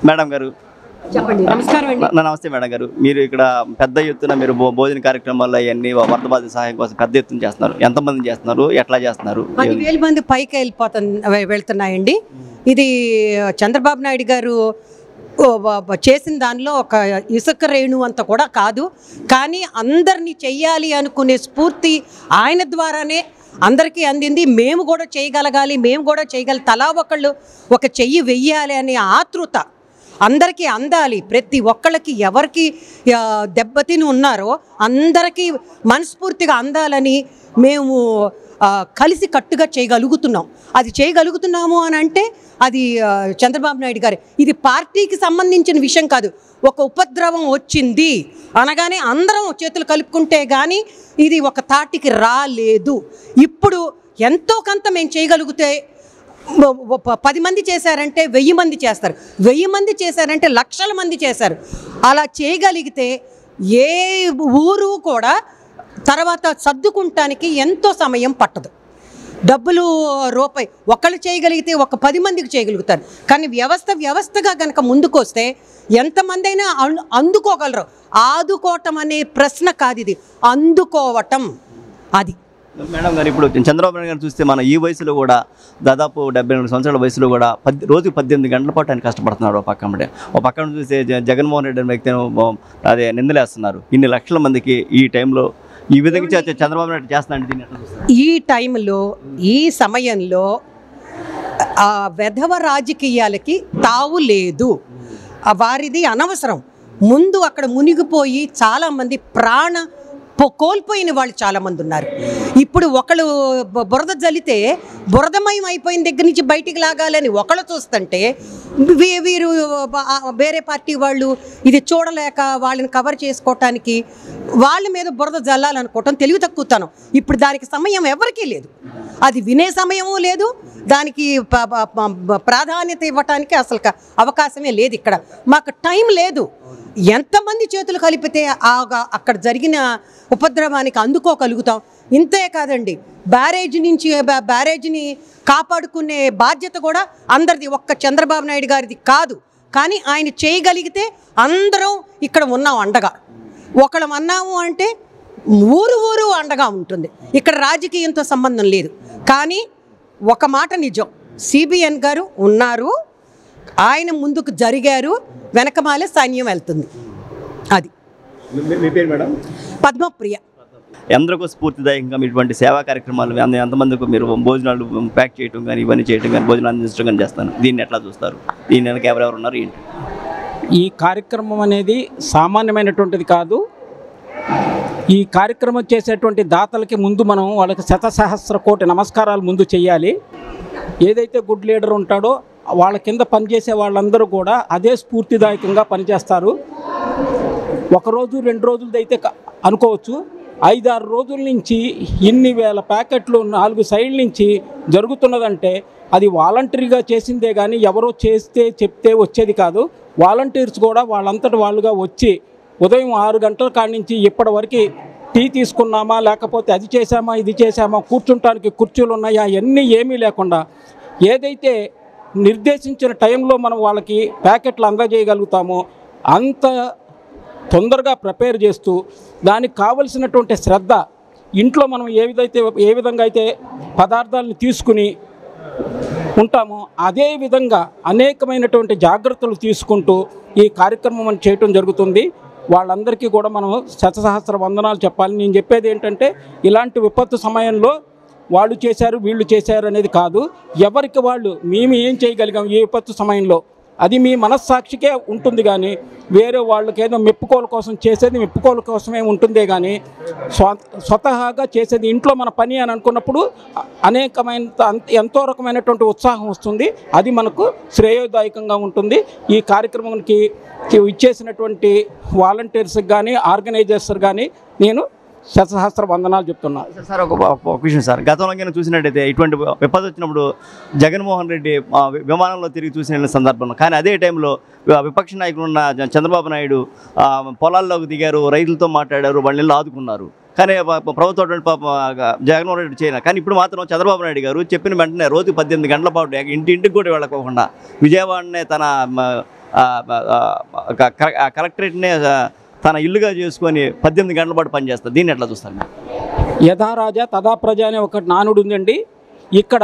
Madam గారు చెప్పండి. నమస్కారం అండి. నమస్తే మేడం గారు. మీరు ఇక్కడ పెద్ద ఎత్తున మీరు భోజన కార్యక్రమాల్లో అవన్నీ వరద బాధిత సహాయం కోసం పెద్ద ఎత్తున చేస్తున్నారు. ఎంతమంది చేస్తున్నారు, ఎట్లా చేస్తున్నారు? 10,000 మంది పైకి వెళ్తున్నాయండి. ఇది చంద్రబాబు నాయుడు గారు చేసిన దానిలో ఒక ఇసుక రేణు అంత కూడా కాదు. కానీ అందరినీ చెయ్యాలి అనుకునే స్ఫూర్తి ఆయన ద్వారానే అందరికీ అందింది. మేము కూడా చేయగలగాలి, మేము కూడా చేయగలి, తలా ఒకళ్ళు ఒక చెయ్యి వెయ్యాలి అనే ఆతృత అందరికీ అందాలి. ప్రతి ఒక్కళ్ళకి ఎవరికి దెబ్బతిని ఉన్నారో అందరికీ మనస్ఫూర్తిగా అందాలని మేము కలిసి కట్టుగా చేయగలుగుతున్నాం. అది చేయగలుగుతున్నాము అని అంటే అది చంద్రబాబు నాయుడు గారు. ఇది పార్టీకి సంబంధించిన విషయం కాదు. ఒక ఉపద్రవం వచ్చింది అనగానే అందరం చేతులు కలుపుకుంటే కానీ ఇది ఒక తాటికి రాలేదు. ఇప్పుడు ఎంతో కొంత మేము చేయగలిగితే 10 మంది చేశారంటే 1000 మంది చేస్తారు, 1000 మంది చేశారంటే లక్షల మంది చేశారు. అలా చేయగలిగితే ఏ ఊరు కూడా తర్వాత సర్దుకుంటానికి ఎంతో సమయం పట్టదు. డబ్బులు రూపాయి ఒకళ్ళు చేయగలిగితే ఒక 10 మందికి చేయగలుగుతారు. కానీ వ్యవస్థగా కనుక ముందుకు వస్తే ఎంతమంది అయినా అందుకోగలరు. ఆదుకోవటం అనే ప్రశ్న కాదు, ఇది అందుకోవటం. అది మేడం గారు, ఇప్పుడు చంద్రబాబు నాయుడు గారు చూస్తే మన ఈ వయసులో కూడా దాదాపు 72 సంవత్సరాల వయసులో కూడా రోజుకి 18 గంటల పాటు ఆయన కష్టపడుతున్నారు. ఒక పక్కన చూస్తే జగన్మోహన్ రెడ్డి అనే వ్యక్తిని అదే నిందలేస్తున్నారు. ఇన్ని లక్షల మందికి ఈ టైంలో ఈ విధంగా చంద్రబాబు నాయుడు చేస్తున్నాడు. దీన్ని ఎట్లా చూస్తారు? ఈ టైంలో ఈ సమయంలో ఆ వెధవ రాజకీయాలకి తావు లేదు. వారిది అనవసరం. ముందు అక్కడ మునిగిపోయి చాలామంది కోల్పోయిన వాళ్ళు చాలామంది ఉన్నారు. ఇప్పుడు ఒకళ్ళు బురద జల్లితే బురదమయం అయిపోయిన దగ్గర నుంచి బయటికి లాగాలని ఒకళ్ళు చూస్తుంటే వీరు వేరే పార్టీ వాళ్ళు ఇది చూడలేక వాళ్ళని కవర్ చేసుకోవటానికి వాళ్ళ మీద బురద జల్లాలనుకోవటం తెలివి తక్కువతనం. ఇప్పుడు దానికి సమయం ఎవరికీ లేదు. అది వినే సమయము లేదు, దానికి ప్రాధాన్యత ఇవ్వటానికి అసలు అవకాశమే లేదు. ఇక్కడ మాకు టైం లేదు. ఎంతమంది చేతులు కలిపితే అక్కడ జరిగిన ఉపద్రవానికి అందుకోగలుగుతాం. ఇంతే కాదండి, బ్యారేజ్ని కాపాడుకునే బాధ్యత కూడా అందరిది, ఒక్క చంద్రబాబు నాయుడు గారిది కాదు. కానీ ఆయన చేయగలిగితే అందరం ఇక్కడ ఉన్నాం అండగా. ఒకళ్ళం అన్నాము అంటే ఊరు అండగా ఉంటుంది. ఇక్కడ రాజకీయంతో సంబంధం లేదు. కానీ ఒక మాట నిజం, సిబిఎన్ గారు ఉన్నారు, ఆయన ముందుకు జరిగారు, వెనకమాలే సైన్యం వెళ్తుంది. అది. మీ పేరు మేడం? పద్మప్రియ. ఎందరికో స్ఫూర్తిదాయకంగా ఇటువంటి సేవా కార్యక్రమాలు ఎంతమందికి మీరు భోజనాలు ప్యాక్ చేయడం కానీ ఇవన్నీ చేయడం కానీ భోజనాలు అందించడం కానీ చేస్తాను. దీన్ని ఎట్లా చూస్తారు? దీని వెనక ఎవరెవరు ఉన్నారు ఏంటి? ఈ కార్యక్రమం అనేది సామాన్యమైనటువంటిది కాదు. ఈ కార్యక్రమం చేసేటువంటి దాతలకి ముందు మనం వాళ్ళకి శతసహస్ర కోటి నమస్కారాలు ముందు చేయాలి. ఏదైతే గుడ్ లీడర్ ఉంటాడో వాళ్ళ కింద పనిచేసే వాళ్ళందరూ కూడా అదే స్ఫూర్తిదాయకంగా పనిచేస్తారు. ఒకరోజు 2 రోజులది అయితే అనుకోవచ్చు. 5-6 రోజుల నుంచి ఇన్ని వేల ప్యాకెట్లు 4 సైడ్ల నుంచి జరుగుతున్నదంటే అది వాలంటరీగా చేసిందే కానీ ఎవరో చెప్తే వచ్చేది కాదు. వాలంటీర్స్ కూడా వాళ్ళంతటి వాళ్ళుగా వచ్చి ఉదయం 6 గంటల కాడి నుంచి ఇప్పటి వరకు టీ తీసుకున్నామా, లేకపోతే అది చేసామా, ఇది చేసామా, కూర్చుంటానికి కుర్చీలు ఉన్నాయా, అన్నీ ఏమీ లేకుండా ఏదైతే నిర్దేశించిన టైంలో మనం వాళ్ళకి ప్యాకెట్లు అందజేయగలుగుతామో అంత తొందరగా ప్రిపేర్ చేస్తూ దానికి కావలసినటువంటి శ్రద్ధ ఇంట్లో మనం ఏ విధంగా అయితే పదార్థాలను తీసుకుని ఉంటామో అదే విధంగా అనేకమైనటువంటి జాగ్రత్తలు తీసుకుంటూ ఈ కార్యక్రమం చేయటం జరుగుతుంది. వాళ్ళందరికీ కూడా మనం శతసహస్ర వందనాలు చెప్పాలి. నేను చెప్పేది ఏంటంటే ఇలాంటి విపత్తు సమయంలో వాళ్ళు చేశారు వీళ్ళు చేశారు అనేది కాదు. ఎవరికి వాళ్ళు మేము ఏం చేయగలిగాం ఈ విపత్తు సమయంలో అది మీ మనస్సాక్షికే ఉంటుంది. కానీ వేరే వాళ్ళకి ఏదో మెప్పుకోల కోసం చేసేది మెప్పుకోల కోసమే ఉంటుందే కానీ స్వతహాగా చేసేది ఇంట్లో మన పని అని అనుకున్నప్పుడు ఎంతో రకమైనటువంటి ఉత్సాహం వస్తుంది. అది మనకు శ్రేయోదాయకంగా ఉంటుంది. ఈ కార్యక్రమానికి ఇచ్చేసినటువంటి వాలంటీర్స్కి కానీ ఆర్గనైజర్స్ కానీ నేను శతసహస్ర వందనాలు చెప్తున్నాను. సార్ ఒక విషయం సార్, గతంలో కన్నా చూసినట్టయితే ఇటువంటి విపత్తు వచ్చినప్పుడు జగన్మోహన్ రెడ్డి విమానంలో తిరిగి చూసిన సందర్భంలో, కానీ అదే టైంలో విపక్ష నాయకులు ఉన్న చంద్రబాబు నాయుడు పొలాల్లోకి దిగారు, రైతులతో మాట్లాడారు, వాళ్ళని ఆదుకున్నారు. కానీ ప్రభుత్వం జగన్మోహన్ రెడ్డి చేయను. కానీ ఇప్పుడు మాత్రం చంద్రబాబు నాయుడు గారు చెప్పిన వెంటనే రోజు 18 గంటల పాటు ఇంటింటికి కూడా వెళ్ళకోకుండా విజయవాడనే తన కలెక్టరేట్నే తన ఇల్లుగా చేసుకొని 18 గంటల పాటు పనిచేస్తారు. దీన్ని ఎట్లా చూస్తారు మీరు? యథా రాజా తథా ప్రజ అనే ఒక నానుడు ఉందండి. ఇక్కడ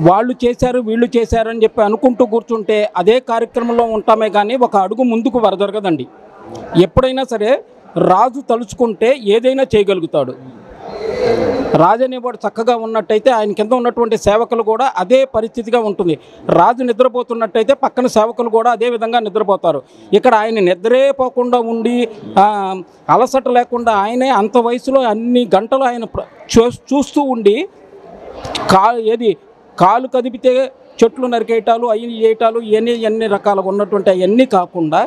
వాళ్ళు చేశారు వీళ్ళు చేశారు అని చెప్పి అనుకుంటూ కూర్చుంటే అదే కార్యక్రమంలో ఉంటామే కానీ ఒక అడుగు ముందుకు వరదరగదండి. ఎప్పుడైనా సరే రాజు తలుచుకుంటే ఏదైనా చేయగలుగుతాడు. రాజు అనేవాడు చక్కగా ఉన్నట్టయితే ఆయన కింద ఉన్నటువంటి సేవకులు కూడా అదే పరిస్థితిగా ఉంటుంది. రాజు నిద్రపోతున్నట్టయితే పక్కన సేవకులు కూడా అదే విధంగా నిద్రపోతారు. ఇక్కడ ఆయన నిద్రే పోకుండా ఉండి అలసట లేకుండా ఆయనే అంత వయసులో అన్ని గంటలు ఆయన చూస్తూ ఉండి కాలు కదిపితే చెట్లు నరికేయటాలు అవి చేయటాలు ఎన్ని రకాలుగా ఉన్నటువంటి అవన్నీ కాకుండా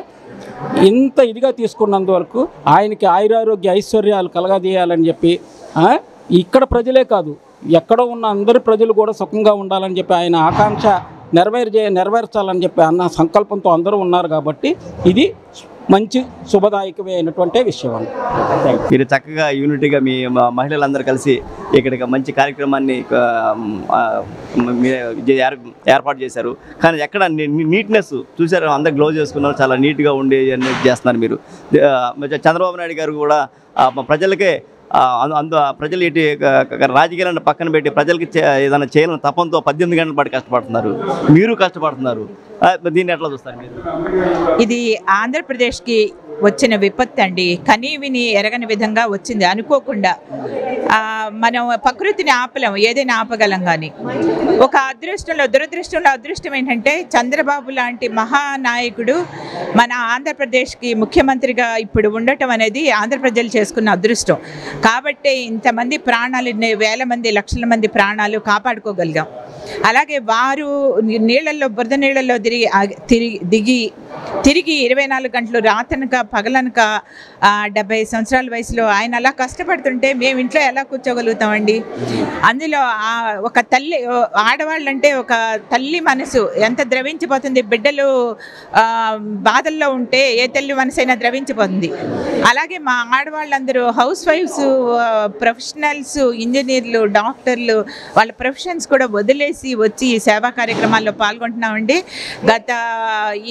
ఇంత ఇదిగా తీసుకున్నందువరకు ఆయనకి ఆయురారోగ్య ఐశ్వర్యాలు కలగజేయాలని చెప్పి ఇక్కడ ప్రజలే కాదు ఎక్కడో ఉన్న అందరి ప్రజలు కూడా సుఖంగా ఉండాలని చెప్పి ఆయన ఆకాంక్ష నెరవేర్చాలని చెప్పి అన్న సంకల్పంతో అందరూ ఉన్నారు. కాబట్టి ఇది మంచి శుభదాయకమైనటువంటి విషయం అండి. మీరు చక్కగా యూనిటీగా మీ మహిళలందరూ కలిసి ఇక్కడికి మంచి కార్యక్రమాన్ని ఏర్పాటు చేశారు. కానీ ఎక్కడ నీట్నెస్ చూసారు, అందరు గ్లో చేసుకున్నారు, చాలా నీట్గా ఉండి అన్నీ చేస్తున్నారు. మీరు చంద్రబాబు నాయుడు గారు కూడా ప్రజలకే ప్రజలు ఇటు రాజకీయాలను పక్కన పెట్టి ప్రజలకి ఏదైనా చేయాలని తపంతో 18 గంటల పాటు కష్టపడుతున్నారు. మీరు కష్టపడుతున్నారు. దీన్ని ఎట్లా చూస్తారు మీరు? ఇది ఆంధ్రప్రదేశ్కి వచ్చిన విపత్తు అండి. కనీ విని ఎరగని విధంగా వచ్చింది. అనుకోకుండా మనం ప్రకృతిని ఆపలేం, ఏదైనా ఆపగలం. కానీ ఒక దురదృష్టంలో అదృష్టం ఏంటంటే చంద్రబాబు లాంటి మహానాయకుడు మన ఆంధ్రప్రదేశ్కి ముఖ్యమంత్రిగా ఇప్పుడు ఉండటం అనేది ఆంధ్రప్రజలు చేసుకున్న అదృష్టం. కాబట్టి ఇంతమంది ప్రాణాలు, వేల మంది లక్షల మంది ప్రాణాలు కాపాడుకోగలిగాం. అలాగే వారు నీళ్ళల్లో బురద నీళ్ళల్లో తిరిగి 24 గంటలు రాతనక పగలనక 70 సంవత్సరాల వయసులో ఆయన అలా కష్టపడుతుంటే మేము ఇంట్లో ఎలా కూర్చోగలుగుతామండి? అందులో ఒక తల్లి, ఆడవాళ్ళంటే ఒక తల్లి మనసు ఎంత ద్రవించిపోతుంది. బిడ్డలు బాధల్లో ఉంటే ఏ తల్లి మనసు అయినా ద్రవించిపోతుంది. అలాగే మా ఆడవాళ్ళందరూ హౌస్ వైఫ్స్, ప్రొఫెషనల్స్, ఇంజనీర్లు, డాక్టర్లు వాళ్ళ ప్రొఫెషన్స్ కూడా వదిలేసి వచ్చి ఈ సేవా కార్యక్రమాల్లో పాల్గొంటున్నామండి. గత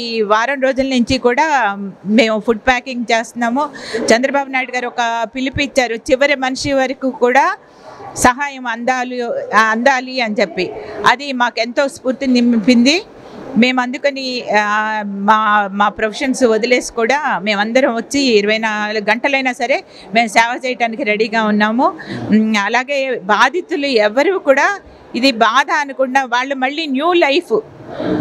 ఈ వారం రోజుల నుంచి కూడా మేము ఫుడ్ ప్యాకింగ్ చేస్తున్నాము. చంద్రబాబు నాయుడు గారు ఒక పిలుపు ఇచ్చారు, చివరి మనిషి వరకు కూడా సహాయం అందాలి అని చెప్పి. అది మాకెంతో స్ఫూర్తిని నింపింది. మేము అందుకని మా ప్రొఫెషన్స్ వదిలేసి కూడా మేమందరం వచ్చి 24 గంటలైనా సరే మేము సేవ చేయడానికి రెడీగా ఉన్నాము. అలాగే బాధితులు ఎవరు కూడా ఇది బాధ అనుకుండా వాళ్ళు మళ్ళీ న్యూ లైఫ్,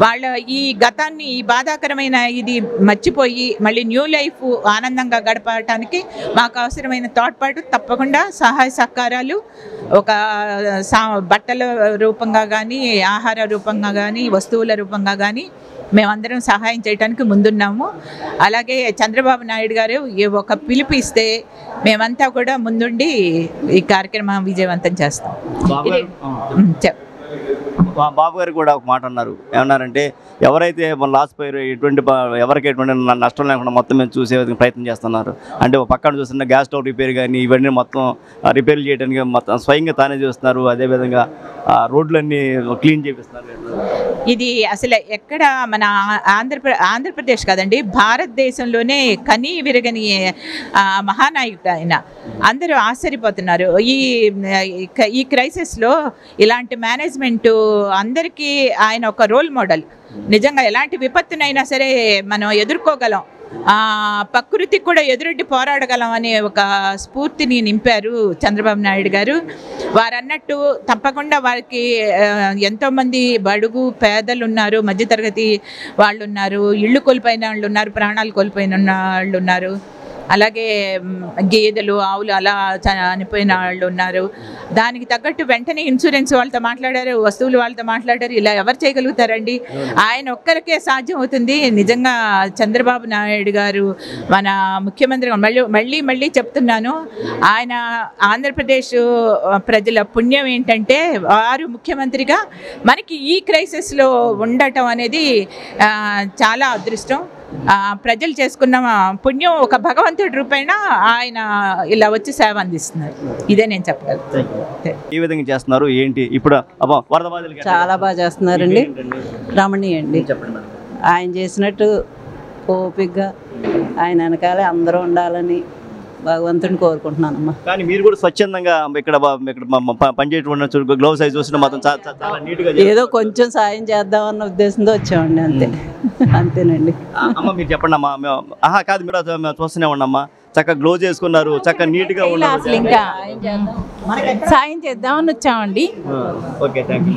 వాళ్ళ ఈ గతాన్ని, ఈ బాధాకరమైన ఇది మర్చిపోయి మళ్ళీ న్యూ లైఫ్ ఆనందంగా గడపడానికి మాకు అవసరమైన తోడ్పాటు తప్పకుండా సహాయ సహకారాలు ఒక బట్టల రూపంగా కానీ, ఆహార రూపంగా కానీ, వస్తువుల రూపంగా కానీ మేమందరం సహాయం చేయడానికి ముందున్నాము. అలాగే చంద్రబాబు నాయుడు గారు ఒక పిలుపు ఇస్తే మేమంతా కూడా ముందుండి ఈ కార్యక్రమం విజయవంతం చేస్తాం. బాబు గారు కూడా ఒక మాట అన్నారు. ఏమన్నారంటే, ఎవరైతే మన లాస్ పోయారో ఎవరికి ఎటువంటి నష్టం లేకుండా మొత్తం మేము చూసే ప్రయత్నం చేస్తున్నారు. అంటే పక్కన చూస్తున్న గ్యాస్ స్టవ్ రిపేర్ కానీ ఇవన్నీ మొత్తం రిపేర్ చేయడానికి మొత్తం స్వయంగా తానే చేస్తున్నారు. అదేవిధంగా రోడ్లన్నీ క్లీన్ చేపిస్తున్నారు. ఇది అసలు ఎక్కడ మన ఆంధ్రప్రదేశ్ కాదండి, భారతదేశంలోనే కనీ విరగని మహానాయకుడు ఆయన. అందరూ ఆశ్చర్యపోతున్నారు. ఈ క్రైసిస్లో ఇలాంటి మేనేజ్మెంటు అందరికీ ఆయన ఒక రోల్ మోడల్. నిజంగా ఎలాంటి విపత్తునైనా సరే మనం ఎదుర్కోగలం, ప్రకృతికి కూడా ఎదురొడ్డి పోరాడగలం అనే ఒక స్ఫూర్తిని నింపారు చంద్రబాబు నాయుడు గారు. వారు అన్నట్టు తప్పకుండా వారికి ఎంతోమంది బడుగు పేదలు ఉన్నారు, మధ్యతరగతి వాళ్ళు ఉన్నారు, ఇళ్ళు కోల్పోయిన వాళ్ళు ఉన్నారు, ప్రాణాలు కోల్పోయిన వాళ్ళు ఉన్నారు, అలాగే గేదెలు, ఆవులు అలా చనిపోయిన వాళ్ళు ఉన్నారు. దానికి తగ్గట్టు వెంటనే ఇన్సూరెన్స్ వాళ్ళతో మాట్లాడారు, వస్తువులు వాళ్ళతో మాట్లాడారు. ఇలా ఎవరు చేయగలుగుతారండి? ఆయన ఒక్కరికే సాధ్యం అవుతుంది. నిజంగా చంద్రబాబు నాయుడు గారు మన ముఖ్యమంత్రి మళ్ళీ చెప్తున్నాను, ఆయన ఆంధ్రప్రదేశ్ ప్రజల పుణ్యం ఏంటంటే వారు ముఖ్యమంత్రిగా మనకి ఈ క్రైసిస్లో ఉండటం అనేది చాలా అదృష్టం. ప్రజలు చేసుకున్న పుణ్యం. ఒక భగవంతుడి రూపైన ఆయన ఇలా వచ్చి సేవ అందిస్తున్నారు. ఇదే నేను చెప్పగలను. ఈ విధంగా చేస్తున్నారు ఏంటి ఇప్పుడు? చాలా బాగా చేస్తున్నారండి. రమణి అండి. ఆయన చేసినట్టు ఓపికగా ఆయన వెనకాలే అందరూ ఉండాలని భగవంతుని కోరుకుంటున్నానమ్మా. కానీ మీరు కూడా స్వచ్ఛందంగా ఇక్కడ పనిచేయటువంటి గ్లౌస్ అయి చూసిన మాత్రం చాలా నీట్గా ఏదో కొంచెం సాయం చేద్దామన్న ఉద్దేశంతో వచ్చామండి, అంతే. అంతేనండి. అమ్మ మీరు చెప్పండి అమ్మా. కాదు, మీరు చూస్తూనే ఉండమ్మా, చక్కగా గ్లోజ్ చేసుకున్నారు, చక్కగా నీట్గా ఉన్నారు. అసలు ఇంకా సాయం చేద్దామని వచ్చామండి. Okay, thank you.